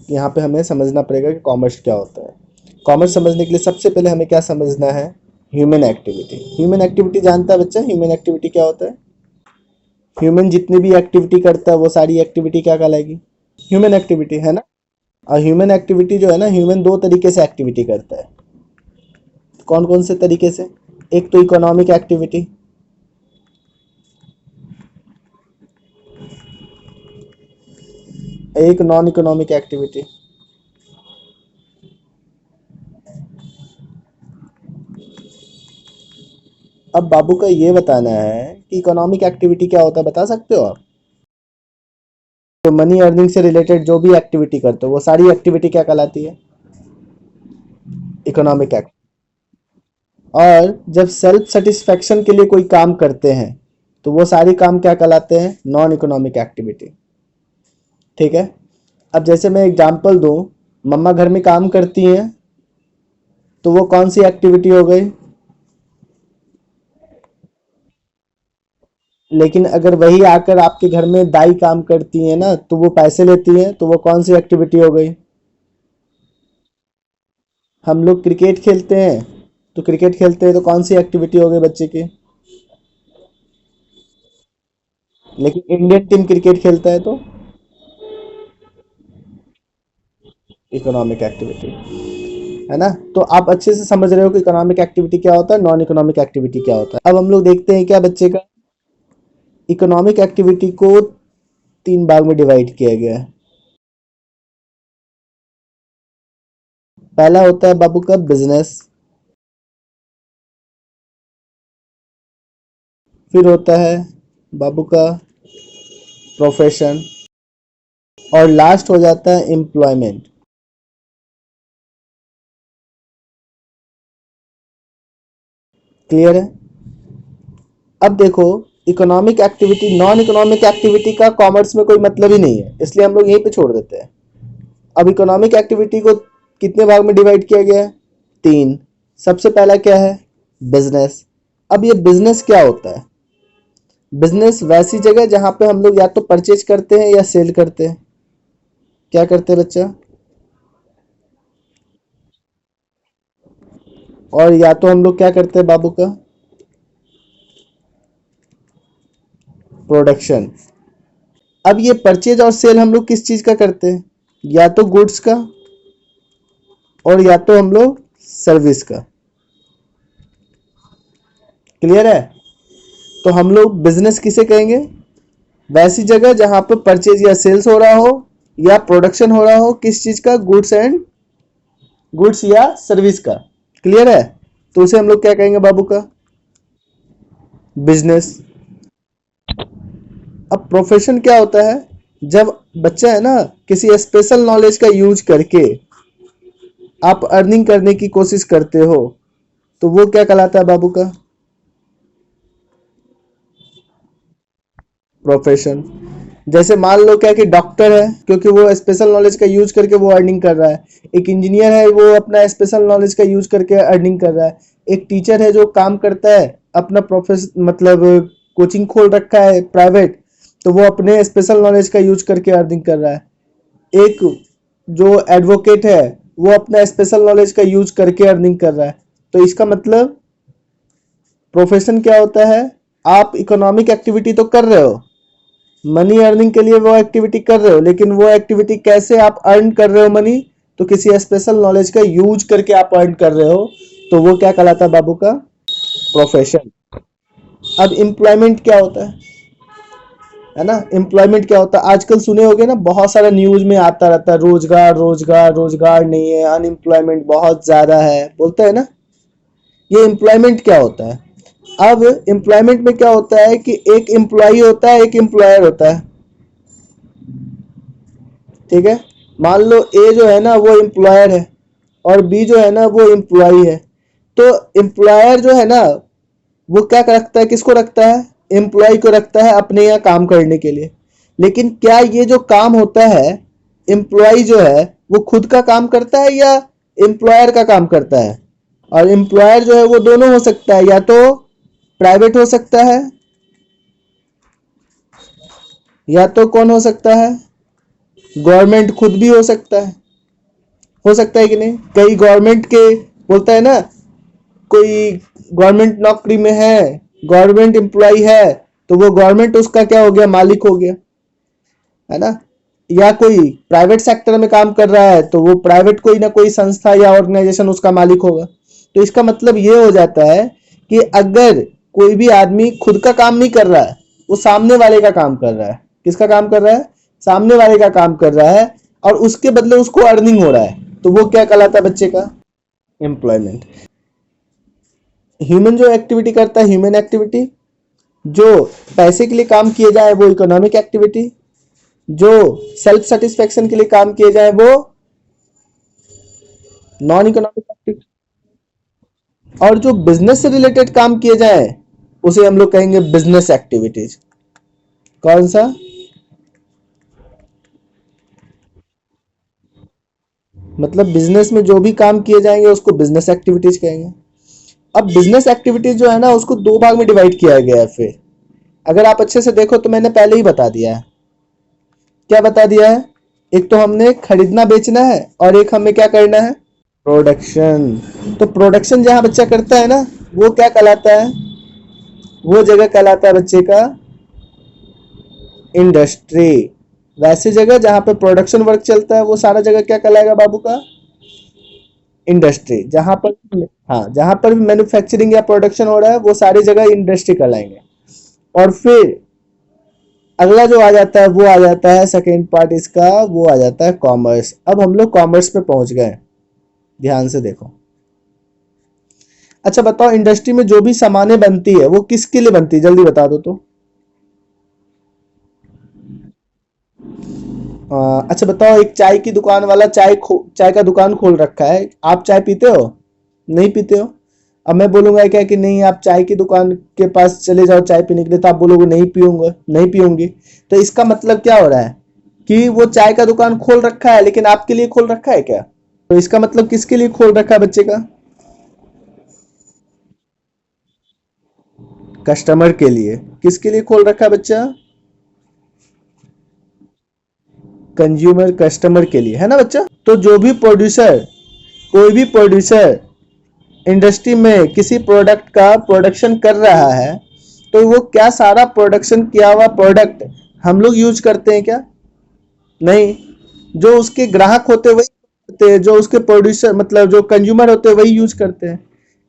यहाँ पे हमें समझना पड़ेगा कि कॉमर्स क्या होता है। कॉमर्स समझने के लिए सबसे पहले हमें क्या समझना है, ह्यूमन एक्टिविटी। ह्यूमन एक्टिविटी जानता है बच्चा, ह्यूमन एक्टिविटी क्या होता है? ह्यूमन जितनी भी एक्टिविटी करता है वो सारी एक्टिविटी क्या कहलाएगी? ह्यूमन एक्टिविटी, है ना। और ह्यूमन एक्टिविटी जो है ना, ह्यूमन दो तरीके से एक्टिविटी करता है। कौन कौन से तरीके से? एक तो इकोनॉमिक एक्टिविटी, एक नॉन इकोनॉमिक एक्टिविटी। अब बाबू का ये बताना है कि इकोनॉमिक एक्टिविटी क्या होता है, बता सकते हो आप? तो मनी अर्निंग से रिलेटेड जो भी एक्टिविटी करते हो वो सारी एक्टिविटी क्या कहलाती है? Economic act. और जब सेल्फ सेटिस्फेक्शन के लिए कोई काम करते हैं तो वो सारी काम क्या कहलाते हैं? Non economic activity. ठीक है। अब जैसे मैं एग्जांपल दूं, मम्मा घर में काम करती हैं तो वो कौन सी एक्टिविटी हो गई? लेकिन अगर वही आकर आपके घर में दाई काम करती है ना, तो वो पैसे लेती हैं, तो वो कौन सी एक्टिविटी हो गई? हम लोग क्रिकेट खेलते हैं, तो क्रिकेट खेलते हैं तो कौन सी एक्टिविटी हो गई बच्चे की? लेकिन इंडियन टीम क्रिकेट खेलता है तो इकोनॉमिक एक्टिविटी, है ना। तो आप अच्छे से समझ रहे हो कि इकोनॉमिक एक्टिविटी क्या होता है, नॉन इकोनॉमिक एक्टिविटी क्या होता है। अब हम लोग देखते हैं क्या बच्चे का, इकोनॉमिक एक्टिविटी को तीन भाग में डिवाइड किया गया है। पहला होता है बाबू का बिजनेस, फिर होता है बाबू का प्रोफेशन, और लास्ट हो जाता है एम्प्लॉयमेंट। क्लियर है? अब देखो, economic activity non economic activity का कॉमर्स में कोई मतलब ही नहीं है, इसलिए हम लोग यहीं पे छोड़ देते हैं। अब इकोनॉमिक एक्टिविटी को कितने भाग में डिवाइड किया गया है? तीन। सबसे पहला क्या है? बिजनेस। अब ये बिजनेस क्या होता है? बिजनेस वैसी जगह जहां पे हम लोग या तो परचेज करते हैं या सेल करते हैं। क्या करते हैं बच्चा? और या तो हम लोग क्या करते हैं बाबू का? प्रोडक्शन। अब ये परचेज और सेल हम लोग किस चीज का करते हैं? या तो गुड्स का, और या तो हम लोग सर्विस का। क्लियर है? तो हम लोग बिजनेस किसे कहेंगे? वैसी जगह जहां पर परचेज या सेल्स हो रहा हो या प्रोडक्शन हो रहा हो, किस चीज का? गुड्स एंड गुड्स या सर्विस का। क्लियर है? तो उसे हम लोग क्या कहेंगे बाबू का? बिजनेस। अब प्रोफेशन क्या होता है? जब बच्चा है ना, किसी स्पेशल नॉलेज का यूज करके आप अर्निंग करने की कोशिश करते हो, तो वो क्या कहलाता है बाबू का? प्रोफेशन। जैसे मान लो क्या कि डॉक्टर है, क्योंकि वो स्पेशल नॉलेज का यूज करके वो अर्निंग कर रहा है। एक इंजीनियर है, वो अपना स्पेशल नॉलेज का यूज करके अर्निंग कर रहा है। एक टीचर है जो काम करता है, अपना प्रोफेशन मतलब कोचिंग खोल रखा है प्राइवेट, तो वो अपने स्पेशल नॉलेज का यूज करके अर्निंग कर रहा है। एक जो एडवोकेट है, वो अपना स्पेशल नॉलेज का यूज करके अर्निंग कर रहा है। तो इसका मतलब प्रोफेशन क्या होता है? आप इकोनॉमिक एक्टिविटी तो कर रहे हो, मनी अर्निंग के लिए वो एक्टिविटी कर रहे हो, लेकिन वो एक्टिविटी कैसे आप अर्न कर रहे हो मनी? तो किसी स्पेशल नॉलेज का यूज करके आप अर्न कर रहे हो, तो वो क्या कहलाता है बाबू का? प्रोफेशन। अब एम्प्लॉयमेंट क्या होता है ना, एम्प्लॉयमेंट क्या होता है? आजकल सुने होगे ना, बहुत सारा न्यूज में आता रहता है, रोजगार रोजगार रोजगार नहीं है, अनएम्प्लॉयमेंट बहुत ज्यादा है, बोलते हैं ना। ये एम्प्लॉयमेंट क्या होता है? अब एम्प्लॉयमेंट में क्या होता है कि एक एम्प्लॉय होता है, एक एम्प्लॉयर होता है। ठीक है। मान लो ए जो है ना वो एम्प्लॉयर है, और बी जो है ना वो एम्प्लॉई है। तो एम्प्लॉयर जो है ना, वो क्या रखता है, किसको रखता है? एम्प्लॉय को रखता है अपने यहाँ काम करने के लिए। लेकिन क्या ये जो काम होता है, एम्प्लॉय जो है वो खुद का काम करता है या एम्प्लॉयर का काम करता है? और एम्प्लॉयर जो है वो दोनों हो सकता है, या तो प्राइवेट हो सकता है, या तो कौन हो सकता है? गवर्नमेंट खुद भी हो सकता है कि नहीं? कई गवर्नमेंट के बोलता है ना, कोई गवर्नमेंट नौकरी में है, गवर्नमेंट एम्प्लॉय है, तो वो गवर्नमेंट उसका क्या हो गया, मालिक हो गया, है ना? या कोई प्राइवेट सेक्टर में काम कर रहा है तो वो प्राइवेट कोई ना कोई संस्था या ऑर्गेनाइजेशन उसका मालिक होगा। तो इसका मतलब ये हो जाता है कि अगर कोई भी आदमी खुद का काम नहीं कर रहा है, वो सामने वाले का काम कर रहा है। किसका काम कर रहा है? सामने वाले का काम कर रहा है, और उसके बदले उसको अर्निंग हो रहा है, तो वो क्या कहलाता है बच्चे का? एम्प्लॉयमेंट। ह्यूमन जो एक्टिविटी करता है, ह्यूमन एक्टिविटी, जो पैसे के लिए काम किए जाए वो इकोनॉमिक एक्टिविटी, जो सेल्फ सेटिस्फेक्शन के लिए काम किए जाए वो नॉन इकोनॉमिक एक्टिविटी, और जो बिजनेस से रिलेटेड काम किए जाए उसे हम लोग कहेंगे बिजनेस एक्टिविटीज। कौन सा? मतलब बिजनेस में जो भी काम किए जाएंगे उसको बिजनेस एक्टिविटीज कहेंगे। अब बिजनेस एक्टिविटीज जो है ना, उसको दो भाग में डिवाइड किया गया है। फिर अगर आप अच्छे से देखो तो मैंने पहले ही बता दिया है। क्या बता दिया है? एक तो हमने खरीदना बेचना है, और एक हमें क्या करना है? प्रोडक्शन। तो प्रोडक्शन जहां बच्चा करता है ना, वो क्या कहलाता है? वो जगह कहलाता है बच्चे का इंडस्ट्री। वैसे जगह जहां पे प्रोडक्शन वर्क चलता है वो सारा जगह क्या कहलाएगा बाबू का? इंडस्ट्री। जहां पर, हाँ, जहां पर भी मैन्युफैक्चरिंग या प्रोडक्शन हो रहा है वो सारी जगह इंडस्ट्री कहलाएंगे। और फिर अगला जो आ जाता है वो आ जाता है सेकेंड पार्ट इसका, वो आ जाता है कॉमर्स। अब हम लोग कॉमर्स पे पहुंच गए, ध्यान से देखो। अच्छा बताओ, इंडस्ट्री में जो भी सामानें बनती है वो किसके लिए बनती है, जल्दी बता दो तो। अच्छा बताओ, एक चाय की दुकान वाला चाय का दुकान खोल रखा है, आप चाय पीते हो? नहीं पीते हो। अब मैं बोलूंगा क्या कि नहीं, आप चाय की दुकान के पास चले जाओ चाय पीने के लिए, तो आप बोलोगे नहीं पीऊंगा, नहीं पीऊंगी। तो इसका मतलब क्या हो रहा है कि वो चाय का दुकान खोल रखा है, लेकिन आपके लिए खोल रखा है क्या? तो इसका मतलब किसके लिए खोल रखा है बच्चे का? कस्टमर के लिए। किसके लिए खोल रखा है बच्चा? कंज्यूमर, कस्टमर के लिए, है ना बच्चा? तो जो भी प्रोड्यूसर, कोई भी प्रोड्यूसर इंडस्ट्री में किसी प्रोडक्ट का प्रोडक्शन कर रहा है, तो वो क्या सारा प्रोडक्शन किया हुआ प्रोडक्ट हम लोग यूज करते हैं क्या? नहीं। जो उसके ग्राहक होते हैं वही करते हैं, जो उसके प्रोड्यूसर मतलब जो कंज्यूमर होते हैं वही यूज करते हैं।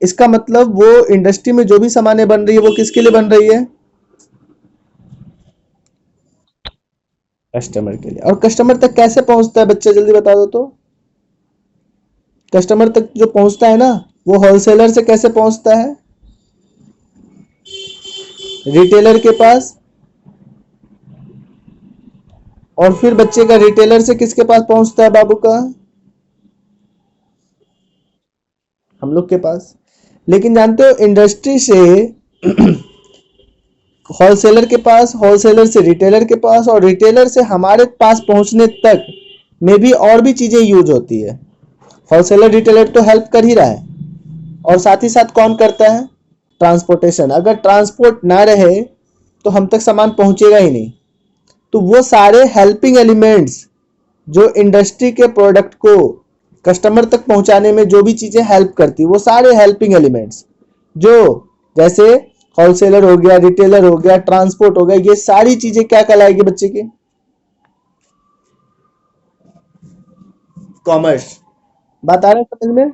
इसका मतलब वो इंडस्ट्री में जो भी सामानें बन रही है वो किसके लिए बन रही है? कस्टमर के लिए। और कस्टमर तक कैसे पहुंचता है बच्चा, जल्दी बता दो तो। कस्टमर तक जो पहुंचता है ना, वो होलसेलर से कैसे पहुंचता है? रिटेलर के पास। और फिर बच्चे का रिटेलर से किसके पास पहुंचता है बाबू का? हम लोग के पास। लेकिन जानते हो, इंडस्ट्री से होलसेलर के पास, होलसेलर से रिटेलर के पास, और रिटेलर से हमारे पास पहुंचने तक में भी और भी चीजें यूज होती है। होलसेलर रिटेलर तो हेल्प कर ही रहा है, और साथ ही साथ कौन करता है? ट्रांसपोर्टेशन। अगर ट्रांसपोर्ट ना रहे तो हम तक सामान पहुंचेगा ही नहीं। तो वो सारे हेल्पिंग एलिमेंट्स जो इंडस्ट्री के प्रोडक्ट को कस्टमर तक पहुंचाने में जो भी चीजें हेल्प करती, वो सारे हेल्पिंग एलिमेंट्स, जो जैसे होलसेलर हो गया, रिटेलर हो गया, ट्रांसपोर्ट हो गया, ये सारी चीजें क्या कहलाएगी बच्चे की? कॉमर्स। बात आ रहा है समझ में?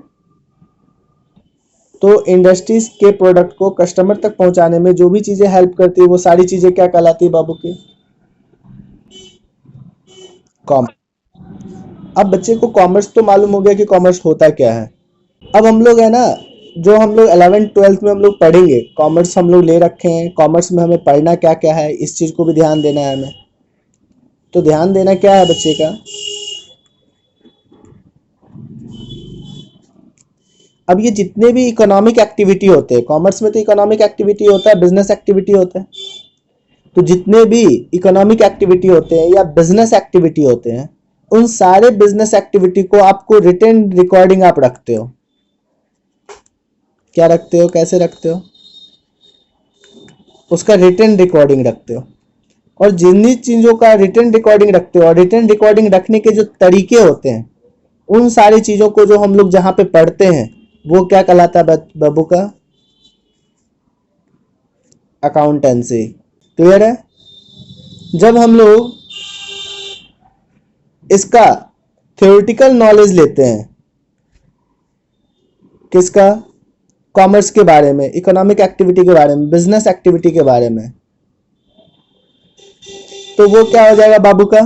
तो इंडस्ट्रीज के प्रोडक्ट को कस्टमर तक पहुंचाने में जो भी चीजें हेल्प करती है वो सारी चीजें क्या कहलाती है बाबू की? कॉमर्स। अब बच्चे को कॉमर्स तो मालूम हो गया कि कॉमर्स होता क्या है। अब हम लोग है ना, जो हम लोग 11th 12th में हम लोग पढ़ेंगे, कॉमर्स हम लोग ले रखे हैं, कॉमर्स में हमें पढ़ना क्या क्या है इस चीज को भी ध्यान देना है हमें। तो ध्यान देना क्या है बच्चे का? अब ये जितने भी इकोनॉमिक एक्टिविटी होते हैं, कॉमर्स में तो इकोनॉमिक एक्टिविटी होता है, बिजनेस एक्टिविटी होता है। तो जितने भी इकोनॉमिक एक्टिविटी होते हैं या बिजनेस एक्टिविटी होते हैं, उन सारे बिजनेस एक्टिविटी को आपको रिटेन रिकॉर्डिंग आप रखते हो। क्या रखते हो, कैसे रखते हो? उसका रिटेन रिकॉर्डिंग रखते हो। और जिन्हीं चीज़ों का रिटर्न रिकॉर्डिंग रखते हो और रिटर्न रिकॉर्डिंग रखने के जो तरीके होते हैं, उन सारी चीज़ों को जो हम लोग जहाँ पे पढ़ते हैं वो क्या कहलाता है बाबू का? अकाउंटेंसी। क्लियर है? जब हम लोग इसका थ्योरेटिकल नॉलेज लेते हैं, किसका? कॉमर्स के बारे में, इकोनॉमिक एक्टिविटी के बारे में, बिजनेस एक्टिविटी के बारे में, तो वो क्या हो जाएगा बाबू का?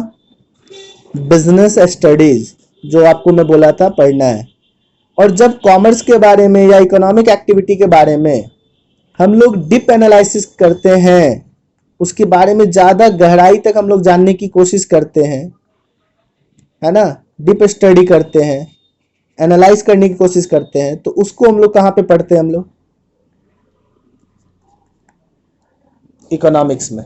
बिजनेस स्टडीज, जो आपको मैं बोला था पढ़ना है। और जब कॉमर्स के बारे में या इकोनॉमिक एक्टिविटी के बारे में हम लोग डीप एनालिसिस करते हैं, उसके बारे में ज़्यादा गहराई तक हम लोग जानने की कोशिश करते हैं, है ना, डीप स्टडी करते हैं, एनालाइज करने की कोशिश करते हैं, तो उसको हम लोग कहाँ पे पढ़ते हैं? हम लोग इकोनॉमिक्स में।